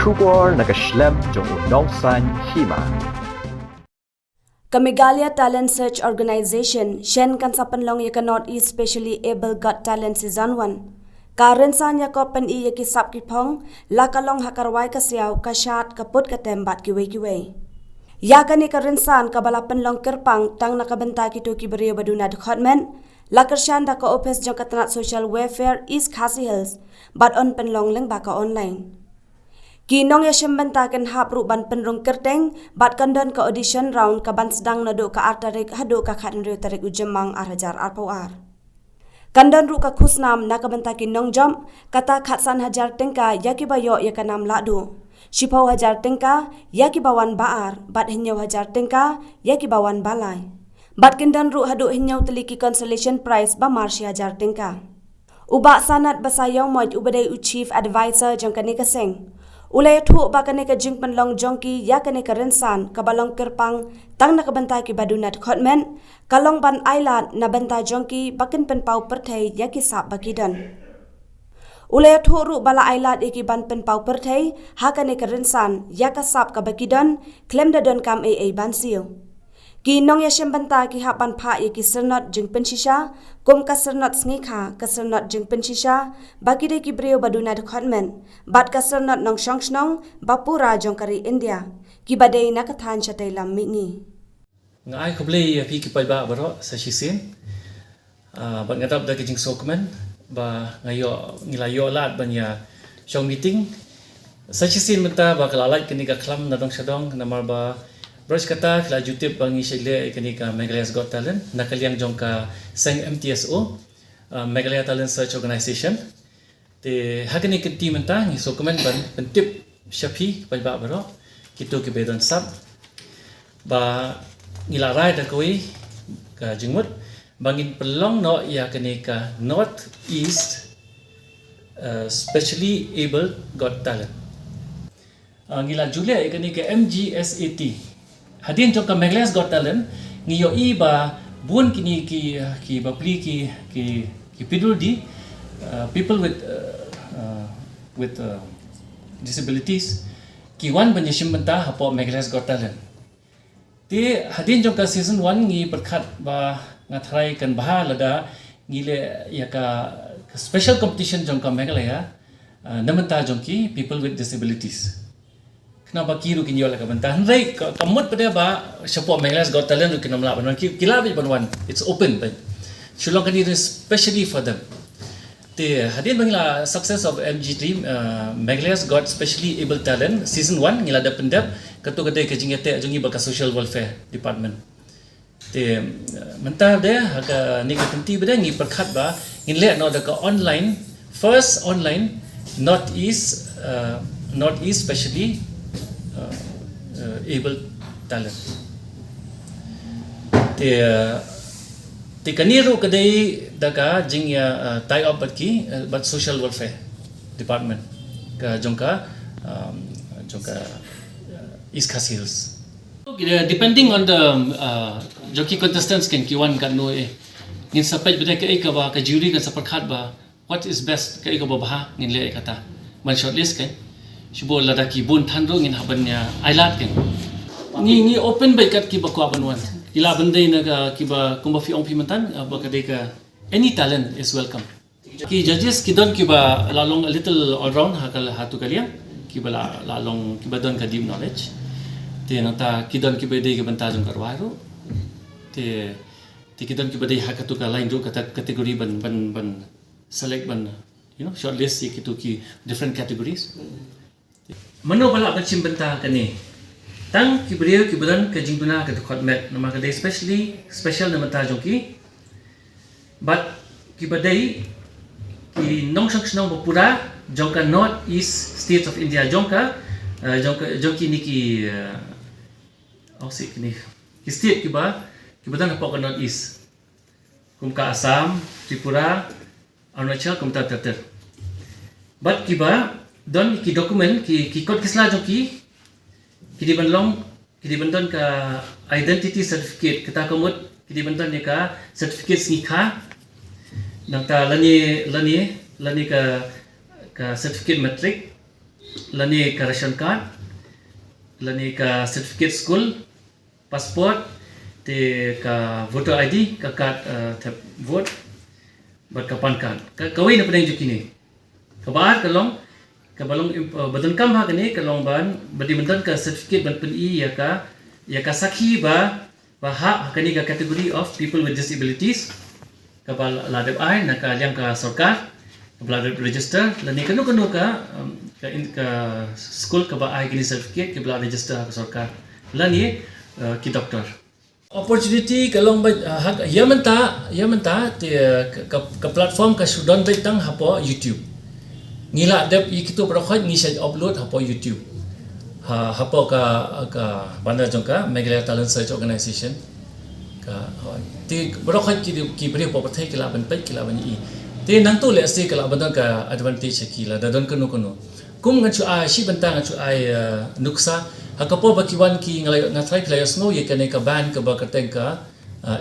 Shubor nakaslem jong udongsan hima. Kamigalia Talent Search Organization Shen kan sa panlong yaka Northeast Specially Able Got Talent Season 1. Karen san yako pen i yaki sap kipong lakalong hakarway kasyaw kasyat kaput katembat kiway. Yakani karen san kabala panlong kerpang tang nakabenta kito kibariyo baduna department lakarsyan da ka opes jong katanat social welfare East Khasi Hills but on panlong leng baka online. Kinong ya syembentakan hapru ban penrung kerteng bat kandan ka audition round ka ban sedang nado ka artarik hado ka khatnrio tarik ujemang arhajar arpawar. Kandan ru ka khusnam na ka bentakin nong jam kata khatsan hajar tengka yaki bayo ya kanam ladu. Shipau hajar tengka yaki bawan baar bat hinyau hajar tengka yaki bawan balai. Bat kandan ru hado hinyau teliki consolation prize ba marsi hajar tengka. Uba sanat basayaw moj ubadai u chief advisor jong kanika seng. Ulay thu ba kanika jing panlong jongki ya kanika rensan kabalong kerpang tang nakabanta ki badunat khotmen kalong ban island na banta jongki bakin penpau perthai ya ki sap bakidan. Ulay thu ru bala island iki ban penpau perthai ha kanika rensan ya ka sap ka bakidan klem dadon kam ai ban siu. Ki nong ya syembanta ki hapan pha ya ki sernot jing pensisha kum ka sernot sngi ka sernot jing pensisha baki de ki brio baduna department bat ka sernot nong shongshnong bapura jong kari India ki badai na ka than chatai lam mingi ngai khoblei pi ki pai ba baro sa shisin ba ngatap da ki jing sokmen ba ngayo ngilayo lat banya shong meeting sa shisin menta ba kalalai kini ka klam na dong shadong namar ba Bros kata kila YouTube bangi sile kini ka Megalia's Got Talent nakaliang jong ka seng MTSO Megalia Talent Search Organization te hakani ke team enta ngi so komen ban pentip shapi pa ba baro kito ke bedon sab ba ngilarai da koi ka jingmut bangin pelong no ya kini ka North East Specially Able Got Talent ngila Julia kini ke MGSAT hadin jong ka Megalia's Got Talent ngiyo iba bun kini ki bapli ki pidul di people with disabilities ki wan banyashim benta hapo Megalia's Got Talent ti hadin jong ka season 1 ngi perkhat ba ngathrai kan baha lada ngile ya ka special competition jong ka Megalia namenta jong ki people with disabilities kenapa kiru kinyo la kabanta hendai kamut pada ba support Megalia's Got Talent kin namla ban kila bi ban it's open but shulong kan it especially for them te hadin bangla success of MG team Megalia's Got Specially Able Talent season 1 ngila da pendap katu kadai ke jingete jongi ba ka social welfare department te mentah de ka ni ka tenti bada ngi perkhat ba nginle no da ka online first online northeast specially able talent te kaniru kadai daga jingya tie up but social welfare department ka jongka East Khasi Hills depending on the jockey contestants can kiwan kan no ngin sapaj bida ka ba ka jury kan saparkhat ba what is best ka ba baha ngin le kata man shortlist kan Shubo ladaki bun thandro ngin habannya ailat ken ngi open by kat ki bakwa banwan kila bandai na ki ba kumba fi ong pimentan ba kadai ka any talent is welcome ki judges ki don ki ba lalong a little all round hakal hatu kalian ki ba lalong ki ba don ka deep knowledge te nata ki don ki ba dei ka banta jong karwaro te ki don ki ba dei hakatu ka line ro kata category ban select ban shortlist ki to ki different categories Mano bala bachim benta kani tang kibriyo kibadan ka jingduna ka khotmet nama ka special nama ta jongki but kibadai ki nongsang snong bapura jongka North East States of India jongka jongki niki ausik ni ki state kibadan hapo ka North East kumka Assam Tripura Arunachal kumta tatar but kiba don ki dokumen ki kod kisla joki ki di bandon ka identity certificate kita komut ki di bandon ne ka certificate snikha nang ta lani ka certificate matric lani ka ration card, lani ka certificate school, passport, te ka voter ID, ka card tap vote, bat ka pan card. Kawai na pedang jukini. Kabar kalong kabalong badan kam ha kani kalong ban badi mentan ka certificate ban pen I ya ka sakhi ba ha kani ka category of people with disabilities. Kabal ladap ai na ka yang ka sarkar kabal register lani kanu ka school ka ba ai kini certificate kabal register ka sarkar lani ki doktor opportunity kalong ba ya menta te ka platform ka sudan tang hapo YouTube ngila dep ikitu prokhot ngi upload hapo YouTube hapo ka bandar jongka Meghalaya Talent Search Organization ka ti prokhot ki bri po pathai kila ban pai kila ban I te nang tu le sti kala ban ka advantage kila da don kanu kum ngan chu ai shi ban ta ngan chu ai nuksa hakapo bakiwan ki ngathai kila snow ye kane ka ban ka ba ka teng ka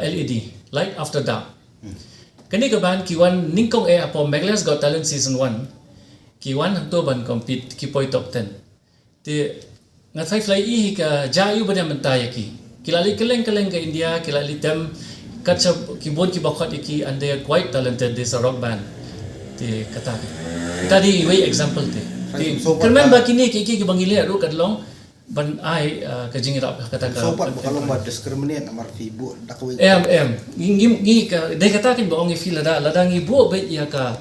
LED light after dark kane ka ban ki wan ningkong apo Meghalaya's Got Talent season 1 ki wan hanto ban compete ki poi top 10 te ngathai fly I ka jayu ban mentaya ki kilali keleng ke India kilali tem kacha keyboard ki bakhat ki and they are quite talented. This a rock band te kata tadi way example te kermen ba kini ki bangile ru kadlong ban ai ka jingira kata ka so pat kalau ba discriminate amar fibu dakwe ngi ka de kata kin ba ongi feel lada ngi bo be ya ka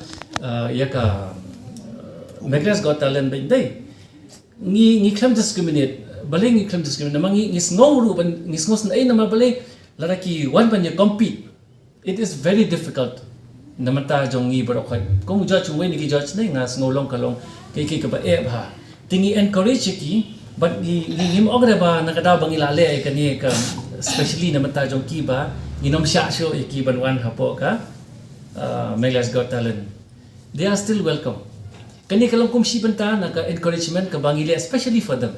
Meghalaya's Got Talent ba dai ngi claim discriminate baleng ngi claim discriminate mangi ngi snow ru ban ngi ngos na ai na baleng lalaki one ban ya compete it is very difficult namata jongi barokhat kung judge we ni ki judge nei nga snow long kalong ki ka ba ha tingi encourage ki but him ogre ba nakada bangi lale ay kani ka especially namata jongki ba inom sha show ki ban wan hapo ka Meghalaya's Got Talent they are still welcome kani kalong kum si banta na ka encouragement ka bangile especially for them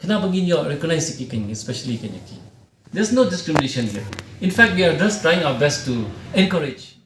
kana bangin yo recognize ki kani especially kani ki there's no discrimination here in fact we are just trying our best to encourage